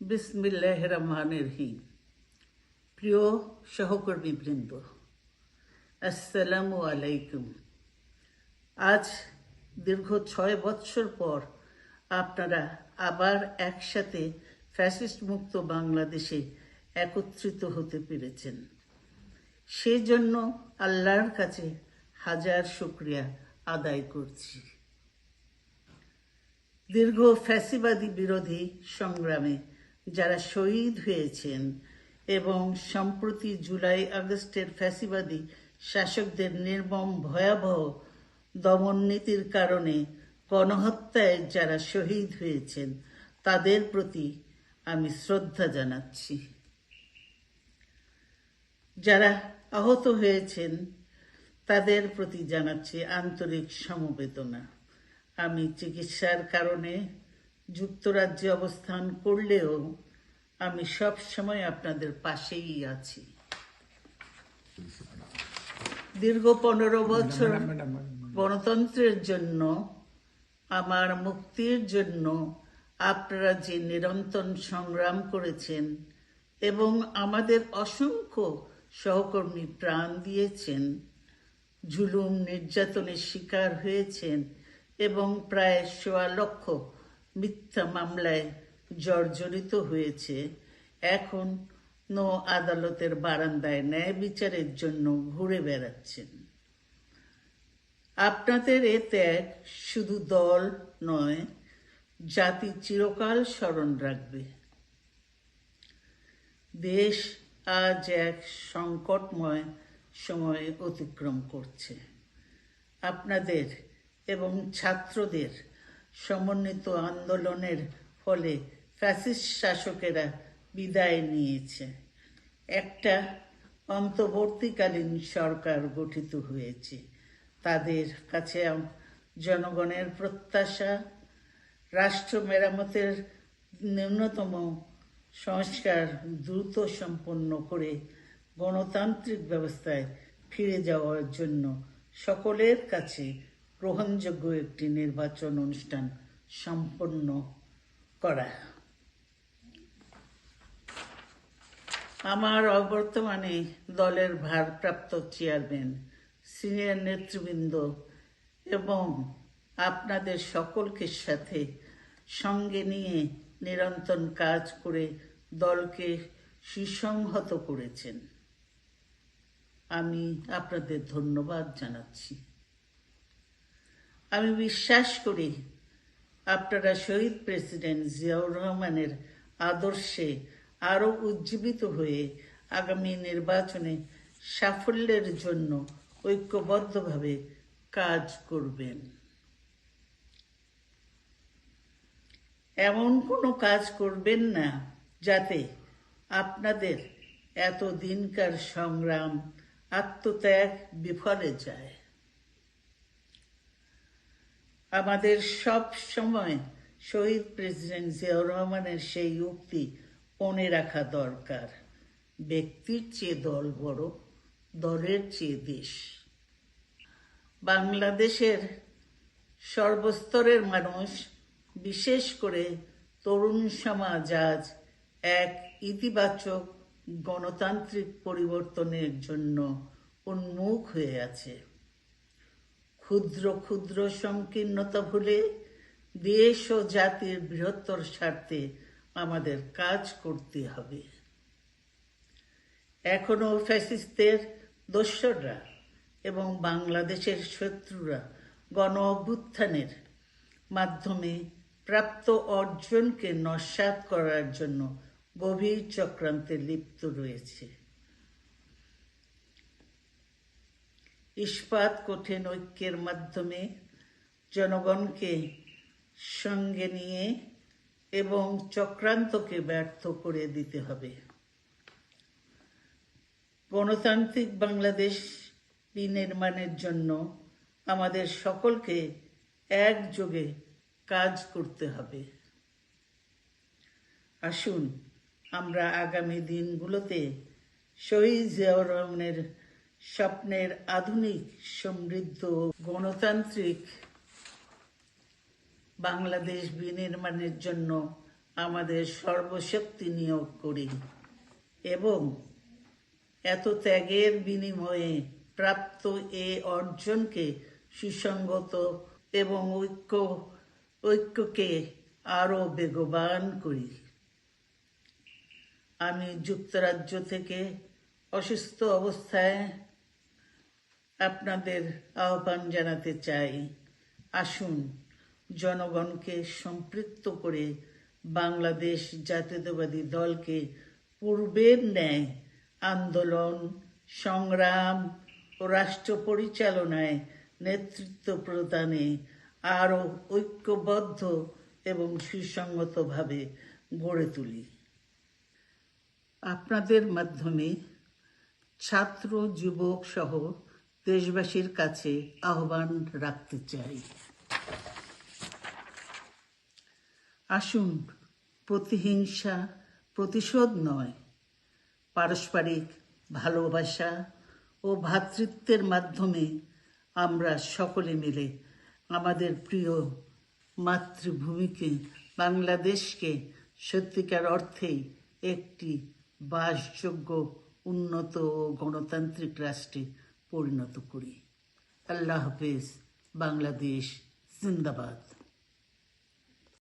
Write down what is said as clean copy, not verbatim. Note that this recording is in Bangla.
বিসমিল্লাহির রহমানির রহিম। প্রিয় সহকর্মীবৃন্দ, আসসালামু আলাইকুম। আজ দীর্ঘ 6 বৎসর পর আপনারা আবার একসাথে ফ্যাসিস্ট মুক্ত বাংলাদেশে একত্রিত হতে পেরেছেন। সেজন্য আল্লাহর কাছে হাজার শুকরিয়া আদায় করছি। দীর্ঘ ফ্যাসিবাদী বিরোধী সংগ্রামে যারা শহীদ হয়েছেন এবং সম্প্রতি জুলাই আগস্টের ফ্যাসিবাদী শাসকদের নির্মম ভয়াবহ দমন নীতির কারণে গণহত্যায় যারা শহীদ হয়েছেন তাদের প্রতি আমি শ্রদ্ধা জানাচ্ছি। যারা আহত হয়েছেন তাদের প্রতি জানাচ্ছি আন্তরিক সমবেদনা। আমি চিকিৎসার কারণে যুক্তরাজ্যে অবস্থান করলেও আমি সব সময় আপনাদের পাশেই আছি। দীর্ঘ 15 বছর গণতন্ত্রের জন্য, আমার মুক্তির জন্য আপনারা যে নিরন্তর সংগ্রাম করেছেন এবং আমাদের অসংখ্য সহকর্মী প্রাণ দিয়েছেন, জুলুম নির্যাতনের শিকার হয়েছেন এবং প্রায় 1.25 লক্ষ মিথ্যা মামলায় জর্জরিত হয়েছে, এখন আদালতের বারান্দায় ন্যায় বিচারের জন্য ঘুরে বেড়াচ্ছেন। আপনাদের এ ত্যাগ শুধু দল নয়, জাতি চিরকাল স্মরণ রাখবে। দেশ আজ এক সংকটময় সময় অতিক্রম করছে। আপনাদের এবং ছাত্রদের সমন্বিত আন্দোলনের ফলে ফ্যাসিস্ট শাসকেরা বিদায় নিয়েছে। একটা অন্তর্বর্তীকালীন সরকার গঠিত হয়েছে। তাদের কাছে জনগণের প্রত্যাশা, রাষ্ট্র মেরামতের ন্যূনতম সংস্কার দ্রুত সম্পন্ন করে গণতান্ত্রিক ব্যবস্থায় ফিরে যাওয়ার জন্য সকলের কাছে গ্রহণযোগ্য একটি নির্বাচন অনুষ্ঠান সম্পন্ন করা। আমার অবর্তমানে দলের ভারপ্রাপ্ত চেয়ারম্যান, সিনিয়র নেতৃবৃন্দ এবং আপনাদের সকলকে সাথে সঙ্গে নিয়ে নিরন্তর কাজ করে দলকে সুসংহত করেছেন। আমি আপনাদের ধন্যবাদ জানাচ্ছি। আমি বিশ্বাস করি আপনারা শহীদ প্রেসিডেন্ট জিয়াউর রহমানের আদর্শে আরও উজ্জীবিত হয়ে আগামী নির্বাচনে সাফল্যের জন্য ঐক্যবদ্ধভাবে কাজ করবেন। এমন কোনো কাজ করবেন না যাতে আপনাদের এত দিনকার সংগ্রাম, আত্মত্যাগ বিফলে যায়। আমাদের সব সময় শহীদ প্রেসিডেন্ট জিয়াউর রহমানের সেই উক্তি মনে রাখা দরকার, ব্যক্তির চেয়ে দল বড়, দলের চেয়ে দেশ। বাংলাদেশের সর্বস্তরের মানুষ, বিশেষ করে তরুণ সমাজ আজ এক ইতিবাচক গণতান্ত্রিক পরিবর্তনের জন্য উন্মুখ হয়ে আছে। ক্ষুদ্র ক্ষুদ্র সংকীর্ণতা ভুলে দেশ ও জাতির বৃহত্তর স্বার্থে আমাদের কাজ করতে হবে। এখনো ফ্যাসিস্টদের দোসররা এবং বাংলাদেশের শত্রুরা গণ অভ্যুত্থানের মাধ্যমে প্রাপ্ত অর্জনকে নস্যাৎ করার জন্য গভীর চক্রান্তে লিপ্ত রয়েছে। ইস্পাত কঠিন ঐক্যের মাধ্যমে জনগণকে সঙ্গে নিয়ে এবং চক্রান্তকে ব্যর্থ করে দিতে হবে। গণতান্ত্রিক বাংলাদেশ বিনির্মাণের জন্য আমাদের সকলকে একযোগে কাজ করতে হবে। আসুন আমরা আগামী দিনগুলোতে শহীদ জিয়াউর রহমানের স্বপ্নের আধুনিক, সমৃদ্ধ, গণতান্ত্রিক বাংলাদেশ বিনির্মাণের জন্য আমাদের সর্বশক্তি নিয়োগ করি এবং এত ত্যাগের বিনিময়ে প্রাপ্ত এ অর্জনকে সুসংগত এবং ঐক্যকে আরো বেগবান করি। আমি যুক্তরাজ্য থেকে অসুস্থ অবস্থায় আপনাদের আহ্বান জানাতে চাই, আসুন জনগণকে সম্পৃক্ত করে বাংলাদেশ জাতীয়তাবাদী দলকে পূর্বের ন্যায় আন্দোলন, সংগ্রাম ও রাষ্ট্র পরিচালনায় নেতৃত্ব প্রদানে আরও ঐক্যবদ্ধ এবং সুসংগতভাবে গড়ে তুলি। আপনাদের মাধ্যমে ছাত্র, যুবক সহ দেশবাসীর কাছে আহ্বান রাখতে চাই, আসুন প্রতিহিংসা, প্রতিশোধ নয়, পারস্পরিক ভালোবাসা ও ভ্রাতৃত্বের মাধ্যমে আমরা সকলে মিলে আমাদের প্রিয় মাতৃভূমিকে, বাংলাদেশকে সত্যিকার অর্থেই একটি বাসযোগ্য, উন্নত ও গণতান্ত্রিক রাষ্ট্রে পরিণত করি। আল্লাহ হাফেজ। বাংলাদেশ জিন্দাবাদ।